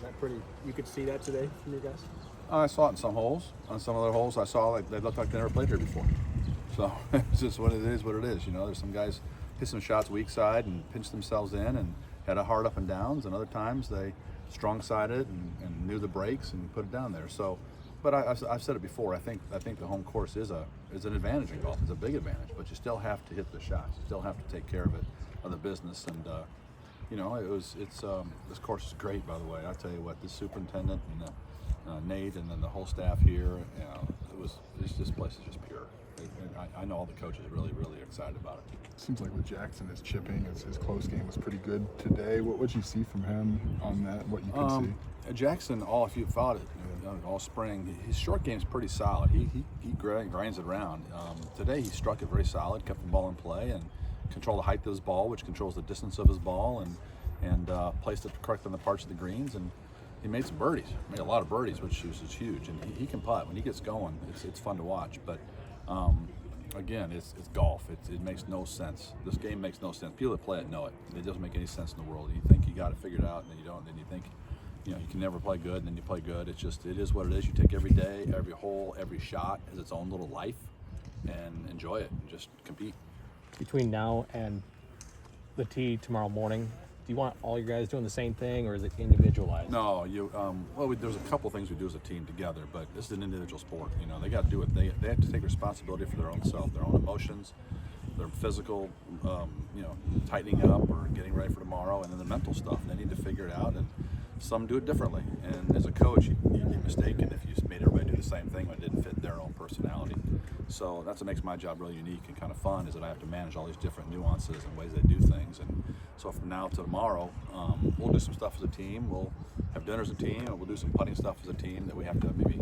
that pretty? You could see that today from your guys. I saw it in some holes. On some other holes, I saw like they looked like they never played here before. So it's just what it is. There's some guys hit some shots weak side and pinched themselves in and had a hard up and downs, and other times they strong sided and knew the breaks and put it down there. So, but I've said it before. I think the home course is an advantage in golf. It's a big advantage, but you still have to hit the shots. You still have to take care of the business. And this course is great, by the way. I tell you what, the superintendent and Nate and then the whole staff here, this place is just pure. I know all the coaches are really, really excited about it. Seems like with Jackson, his chipping, his close game was pretty good today. What did you see from him on that? What you could see? Jackson, if you followed it all spring, his short game is pretty solid. He grinds it around. Today he struck it very solid, kept the ball in play, and controlled the height of his ball, which controls the distance of his ball, and placed it correct on the parts of the greens. And he made some birdies. Made a lot of birdies, which is huge. And he can putt. When he gets going, it's fun to watch. But again, it's golf. It makes no sense. This game makes no sense. People that play it know it. It doesn't make any sense in the world. You think you got it figured out, and then you don't. Then you think, you can never play good, and then you play good. It is what it is. You take every day, every hole, every shot as its own little life, and enjoy it, and just compete. Between now and the tee tomorrow morning, do you want all your guys doing the same thing, or is it individualized? No, there's a couple things we do as a team together, but this is an individual sport. They got to do it. They have to take responsibility for their own self, their own emotions, their physical, tightening up or getting ready for tomorrow, and then the mental stuff. They need to figure it out, and some do it differently. And as a coach, you'd be mistaken if you made everybody do the same thing when it didn't fit their own personality. So that's what makes my job really unique and kind of fun, is that I have to manage all these different nuances and ways they do things. And so from now to tomorrow, we'll do some stuff as a team. We'll have dinner as a team, and we'll do some putting stuff as a team that we have to maybe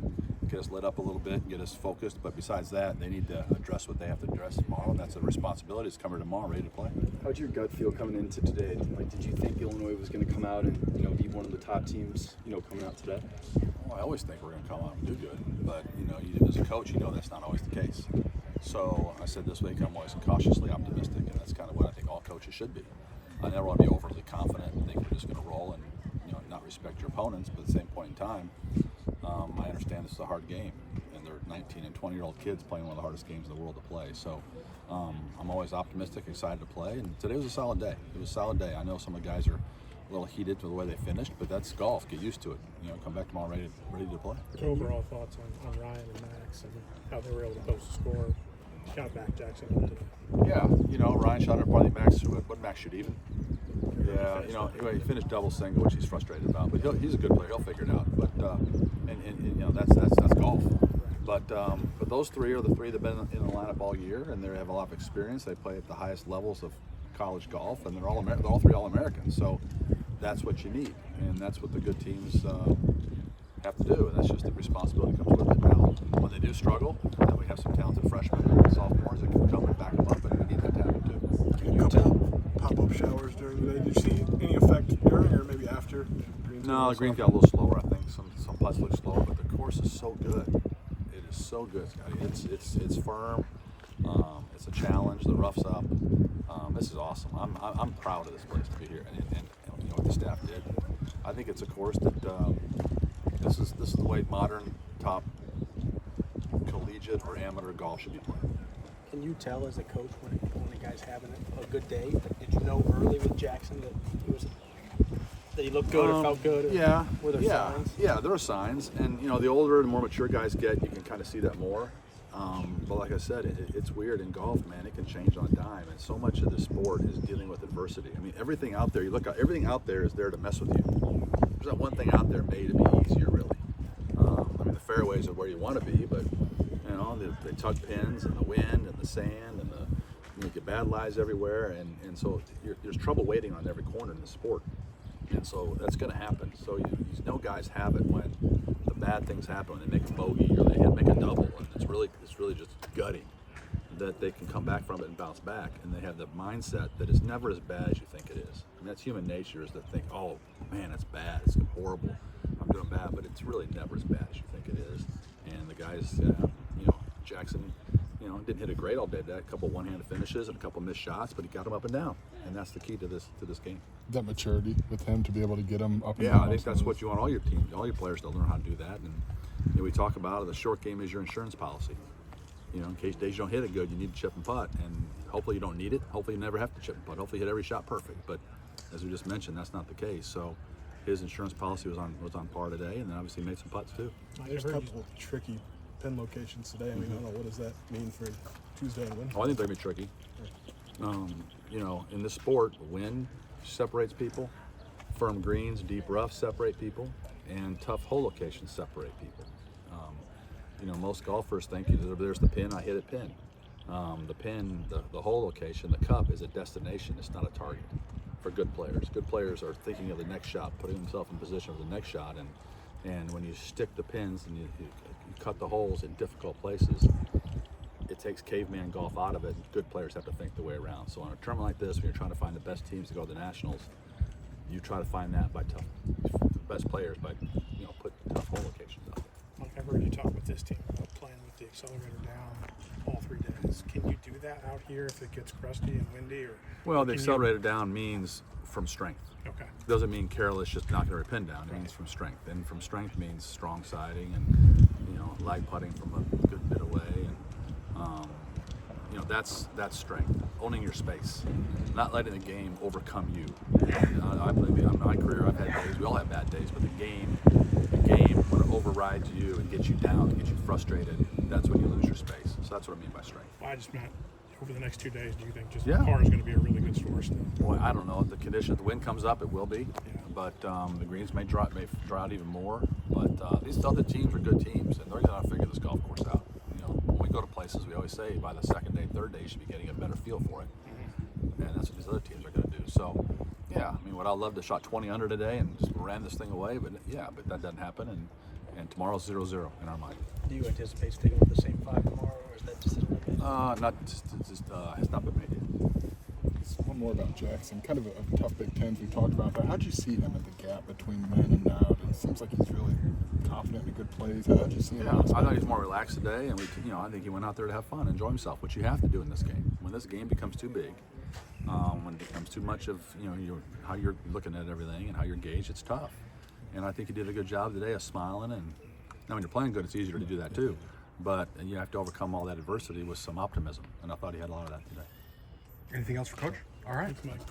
get us lit up a little bit and get us focused. But besides that, they need to address what they have to address tomorrow, and that's a responsibility. It's coming tomorrow, ready to play. How'd your gut feel coming into today? Did you think Illinois was going to come out and be one of the top teams coming out today? Well, I always think we're going to come out and do good, but as a coach, that's not always the case. So I said this week I'm always cautiously optimistic, and that's kind of what I think all coaches should be. I never want to be overly confident and think we're just going to roll and not respect your opponents, but at the same point in time, I understand this is a hard game, and they're 19 and 20-year-old kids playing one of the hardest games in the world to play. So I'm always optimistic, excited to play, and today was a solid day. It was a solid day. I know some of the guys are a little heated to the way they finished, but that's golf. Get used to it. Come back tomorrow ready to play. Overall thoughts on Ryan and Max and how they were able to post a score, shot back Jackson up today. Yeah, Ryan shot it. Probably Max. What Max shoot even? Yeah, he finished double single, which he's frustrated about. But he's a good player. He'll figure it out. But that's golf. But those three are the three that have been in the lineup all year, and they have a lot of experience. They play at the highest levels of college golf, and they're all three All-Americans. So that's what you need, and that's what the good teams have to do. And that's just the responsibility that comes with it. Now, when they do struggle, then we have some talented freshmen and sophomores that can come and back them up, and we need that to happen too. A couple pop-up showers during the day. Did you see any effect during or maybe after? No, the green got a little slower. I think some putts look slower, but the course is so good. It is so good, Scotty. It's firm. It's a challenge. The rough's up. This is awesome. I'm proud of this place to be here, and what the staff did. I think it's a course that this is the way modern top collegiate or amateur golf should be played. Can you tell as a coach when the guy's having a good day? Did you know early with Jackson that he looked good or felt good? Were there signs? Yeah, there are signs, and the older and more mature guys get, you can kind of see that more. But like I said, it's weird in golf, man. It can change on a dime, and so much of the sport is dealing with adversity. I mean, everything out there, everything out there is there to mess with you. There's not one thing out there made to be easier, really. The fairways are where you want to be, but they tug pins and the wind and the sand and you get bad lies everywhere, and so there's trouble waiting on every corner in the sport, and so that's going to happen. So you know guys have it when the bad things happen, when they make a bogey or they make a double, and it's really just gutting that they can come back from it and bounce back, and they have the mindset that it's never as bad as you think it is. And that's human nature, is to think, oh man, it's bad, it's horrible, I'm doing bad, but it's really never as bad as you think it is. And the guys, Jackson, You know, didn't hit it great all day. That a couple one-handed finishes and a couple missed shots, but he got them up and down, and that's the key to this game. That maturity with him to be able to get him up and Yeah, down. I think that's what you want all your team, all your players to learn how to do that. And you know, we talk about it, the short game is your insurance policy. You know, in case days you don't hit it good, you need to chip and putt, and hopefully you don't need it. Hopefully you never have to chip and putt. Hopefully you hit every shot perfect. But as we just mentioned, that's not the case. So his insurance policy was on par today, and then obviously he made some putts too. There's a couple of tricky pin locations today. I mean, I don't know, what does that mean for Tuesday and Wednesday? Oh, I think they're gonna be tricky. You know, in this sport, wind separates people, firm greens, deep roughs separate people, and tough hole locations separate people. You know, most golfers think there's the pin, I hit it pin. The pin, the hole location, the cup is a destination, it's not a target for good players. Good players are thinking of the next shot, putting themselves in position for the next shot, and when you stick the pins and you cut the holes in difficult places, it takes caveman golf out of it. Good players have to think the way around. So on a tournament like this, when you're trying to find the best teams to go to the Nationals, you try to find that by the best players by, you know, put tough hole locations out there. Mike, I've heard you talk with this team about playing with the accelerator down all 3 days. Can you do that out here if it gets crusty and windy? Or Well, the can accelerator down means from strength. Okay. Doesn't mean careless, just knocking every pin down. It means from strength. And from strength means strong siding and, you know, lag putting from a good bit away. And, you know, that's strength. Owning your space. Not letting the game overcome you. I believe in my career, I've had days, we all have bad days, but the game, when it overrides you and gets you down and gets you frustrated, that's when you lose your space. So that's what I mean by strength. Well, I just meant over the next 2 days, do you think just Yeah. the par is going to be a really good source? Boy, I don't know. The condition, if the wind comes up, it will be. Yeah. But the greens may dry out even more. But these other teams are good teams, and they're going to figure this golf course out. You know, when we go to places, we always say by the second day, third day, you should be getting a better feel for it. And that's what these other teams are going to do. So, yeah, I mean, would I love to shot 20 under today and just ran this thing away? But yeah, but that doesn't happen. And tomorrow's 0-0 in our mind. Do you anticipate sticking with the same 5 tomorrow, or is that decision made? Has not been made yet. One more about Jackson. Kind of a tough Big Ten. We talked about that. How'd you see him at the gap between then and now? It seems like he's really confident in good plays. How'd you see him? Yeah, I thought he was more relaxed today, and I think he went out there to have fun, enjoy himself, which you have to do in this game. When this game becomes too big, when it becomes too much of how you're looking at everything and how you're engaged, it's tough. And I think he did a good job today of smiling. And now when you're playing good, it's easier to do that too. But you have to overcome all that adversity with some optimism, and I thought he had a lot of that today. Anything else for Coach? All right. Thanks, Mike.